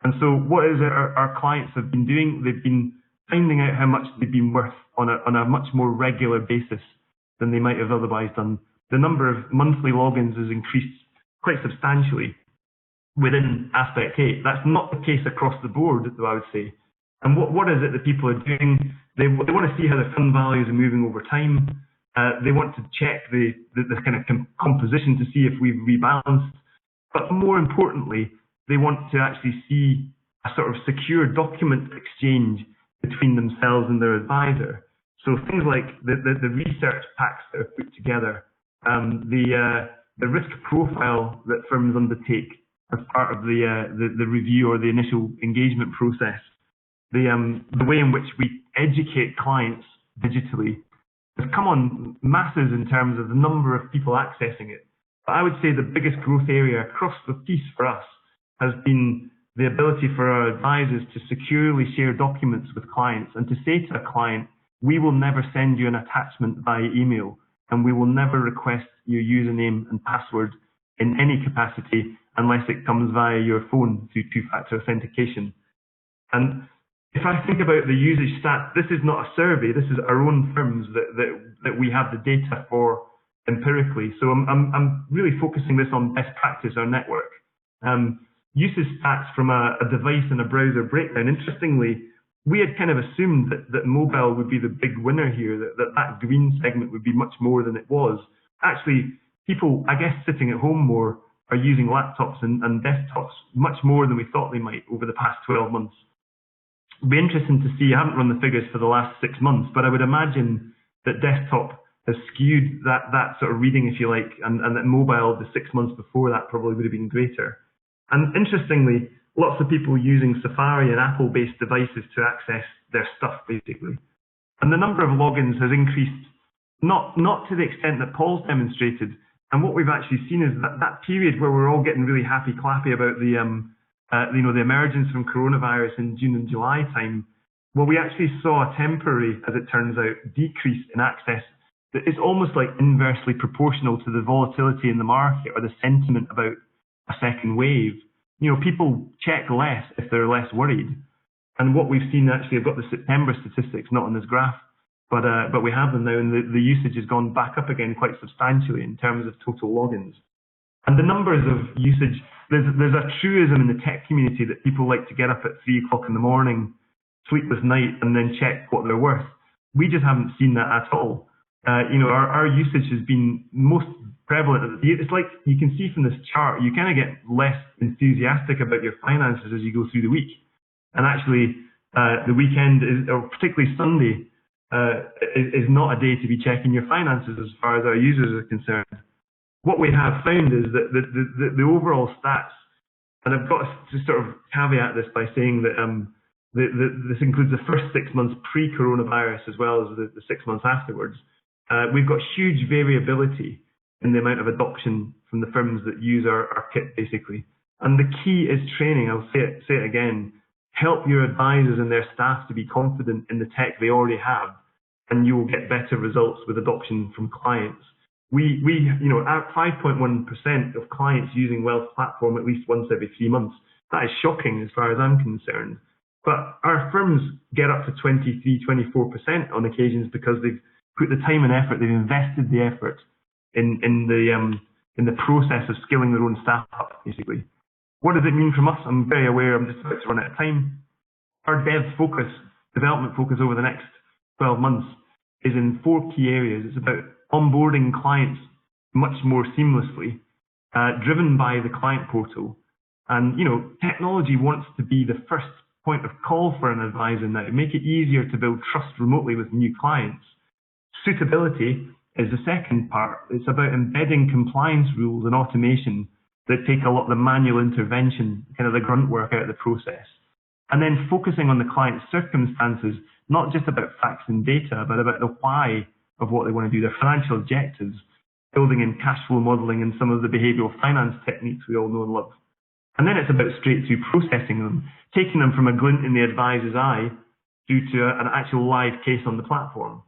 And so what is it our clients have been doing? They've been finding out how much they've been worth on a much more regular basis than they might have otherwise done. The number of monthly logins has increased quite substantially within Aspect 8. That's not the case across the board, though, I would say. And what is it that people are doing? They want to see how their fund values are moving over time. They want to check the kind of composition to see if we've rebalanced. But more importantly, they want to actually see a sort of secure document exchange between themselves and their advisor. So things like the research packs that are put together, the risk profile that firms undertake as part of the review or the initial engagement process, the way in which we educate clients digitally has come on masses in terms of the number of people accessing it. But I would say the biggest growth area across the piece for us has been the ability for our advisors to securely share documents with clients and to say to a client, we will never send you an attachment via email, and we will never request your username and password in any capacity unless it comes via your phone through 2-factor authentication. And if I think about the usage stats, this is not a survey. This is our own firms that we have the data for empirically. So I'm really focusing this on best practice, our network. Usage stats from a device and a browser breakdown. Interestingly, we had kind of assumed that mobile would be the big winner here, that green segment would be much more than it was. Actually, people, I guess, sitting at home more are using laptops and desktops much more than we thought they might over the past 12 months. It'll be interesting to see. I haven't run the figures for the last 6 months, but I would imagine that desktop has skewed that sort of reading, if you like, and that mobile, the 6 months before that, probably would have been greater. And interestingly, lots of people using Safari and Apple-based devices to access their stuff, basically. And the number of logins has increased, not to the extent that Paul's demonstrated. And what we've actually seen is that period where we're all getting really happy-clappy about the emergence from coronavirus in June and July time. Well, we actually saw a temporary, as it turns out, decrease in access that is almost like inversely proportional to the volatility in the market or the sentiment about a second wave. You know, people check less if they're less worried. And what we've seen, actually, I've got the September statistics not on this graph, but we have them now, and the usage has gone back up again quite substantially in terms of total logins. And the numbers of usage there's a truism in the tech community that people like to get up at 3 o'clock in the morning, sleepless night, and then check what they're worth. We just haven't seen that at all. Our usage has been most prevalent. It's like you can see from this chart, you kind of get less enthusiastic about your finances as you go through the week. And actually, the weekend, or particularly Sunday, is not a day to be checking your finances as far as our users are concerned. What we have found is that the overall stats, and I've got to sort of caveat this by saying that this includes the first 6 months pre-coronavirus as well as the 6 months afterwards. We've got huge variability in the amount of adoption from the firms that use our kit, basically. And the key is training. I'll say it again. Help your advisors and their staff to be confident in the tech they already have, and you will get better results with adoption from clients. We at 5.1% of clients using Wealth Platform at least once every 3 months. That is shocking as far as I'm concerned. But our firms get up to 23, 24% on occasions because they've put the time and effort, they've invested the effort in the process of skilling their own staff up, basically. What does it mean from us? I'm very aware I'm just about to run out of time. Our development focus over the next 12 months is in 4 key areas. It's about onboarding clients much more seamlessly, driven by the client portal. And, technology wants to be the first point of call for an advisor now. Make it easier to build trust remotely with new clients. Suitability is the second part. It's about embedding compliance rules and automation that take a lot of the manual intervention, kind of the grunt work out of the process. And then focusing on the client's circumstances, not just about facts and data, but about the why of what they want to do, their financial objectives, building in cash flow modeling and some of the behavioral finance techniques we all know and love. And then it's about straight through processing them, taking them from a glint in the advisor's eye through to an actual live case on the platform.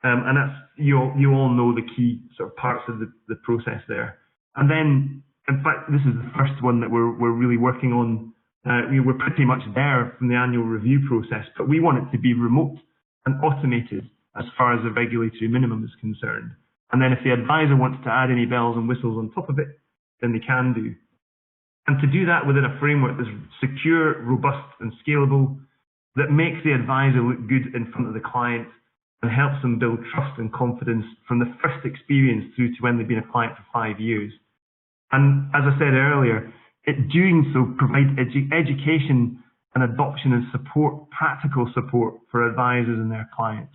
And that's, you all know the key sort of parts of the process there. And then, in fact, this is the first one that we're really working on. We're pretty much there from the annual review process, but we want it to be remote and automated as far as the regulatory minimum is concerned. And then if the advisor wants to add any bells and whistles on top of it, then they can do. And to do that within a framework that's secure, robust and scalable, that makes the advisor look good in front of the client and helps them build trust and confidence from the first experience through to when they've been a client for 5 years. And as I said earlier, doing so provides education and adoption and support, practical support for advisors and their clients.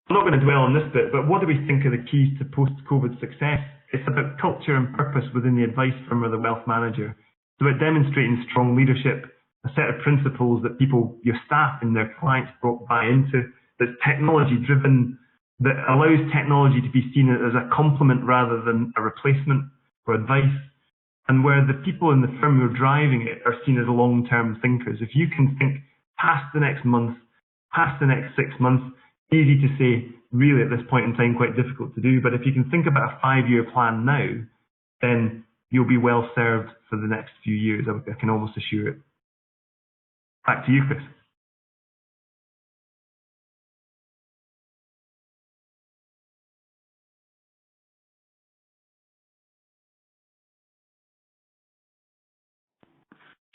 I'm not going to dwell on this bit, but what do we think are the keys to post-COVID success? It's about culture and purpose within the advice firm or the wealth manager. It's about demonstrating strong leadership, a set of principles that your staff and their clients buy into, that's technology-driven, that allows technology to be seen as a complement rather than a replacement for advice, and where the people in the firm who are driving it are seen as long-term thinkers. If you can think past the next month, past the next 6 months, easy to say, really at this point in time, quite difficult to do. But if you can think about a 5-year plan now, then you'll be well served for the next few years. I can almost assure it. Back to you, Chris.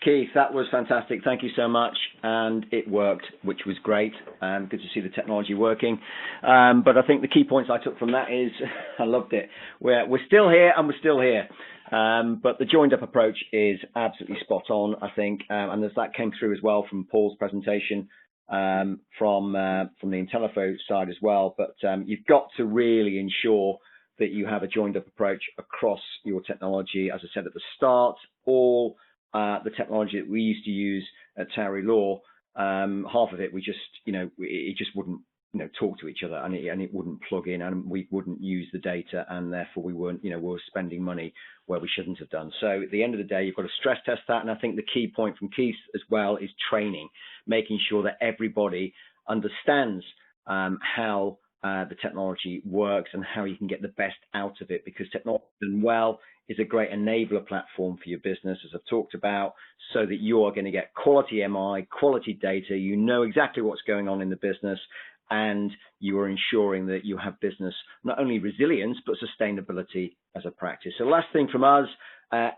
Keith, that was fantastic. Thank you so much. And it worked, which was great. Good to see the technology working. But I think the key points I took from that is, I loved it. We're still here and we're still here. But the joined up approach is absolutely spot on, I think. And as that came through as well from Paul's presentation, from the Intelliflo side as well. But you've got to really ensure that you have a joined up approach across your technology. As I said at the start, all the technology that we used to use at Hare Law, half of it we just, it just wouldn't, talk to each other, and it wouldn't plug in, and we wouldn't use the data, and therefore we weren't, we were spending money where we shouldn't have done. So at the end of the day, you've got to stress test that, and I think the key point from Keith as well is training, making sure that everybody understands how the technology works and how you can get the best out of it, because technology is a great enabler platform for your business, as I've talked about, so that you are going to get quality MI, quality data, you know exactly what's going on in the business, and you are ensuring that you have business, not only resilience, but sustainability as a practice. So last thing from us,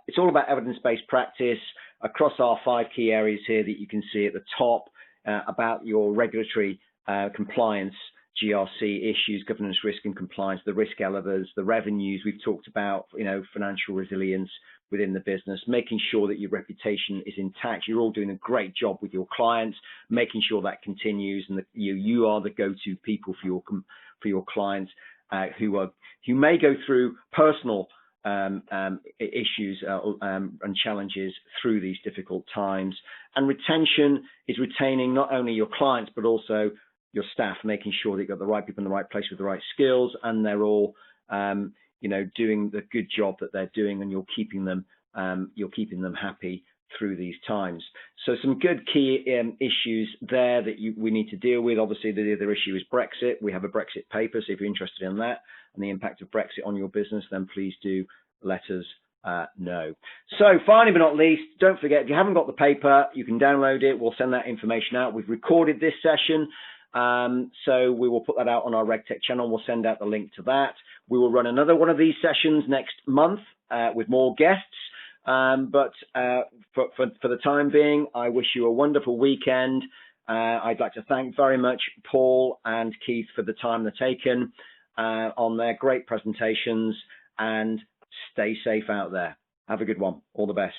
It's all about evidence-based practice across our 5 key areas here that you can see at the top, about your regulatory compliance, GRC issues, governance, risk and compliance, the risk elements, the revenues we've talked about, financial resilience within the business, making sure that your reputation is intact. You're all doing a great job with your clients, making sure that continues, and that you are the go-to people for your clients who may go through personal issues and challenges through these difficult times. And retention is retaining not only your clients but also your staff, making sure that you've got the right people in the right place with the right skills, and they're all doing the good job that they're doing, and you're keeping them happy through these times. So some good key issues there that we need to deal with. Obviously, the other issue is Brexit. We have a Brexit paper, so if you're interested in that and the impact of Brexit on your business, then please do let us know. So finally but not least, don't forget, if you haven't got the paper, you can download it. We'll send that information out. We've recorded this session, so we will put that out on our RegTech channel. We'll send out the link to that. We will run another one of these sessions next month with more guests. But for the time being, I wish you a wonderful weekend. I'd like to thank very much Paul and Keith for the time they've taken on their great presentations, and stay safe out there. Have a good one. All the best.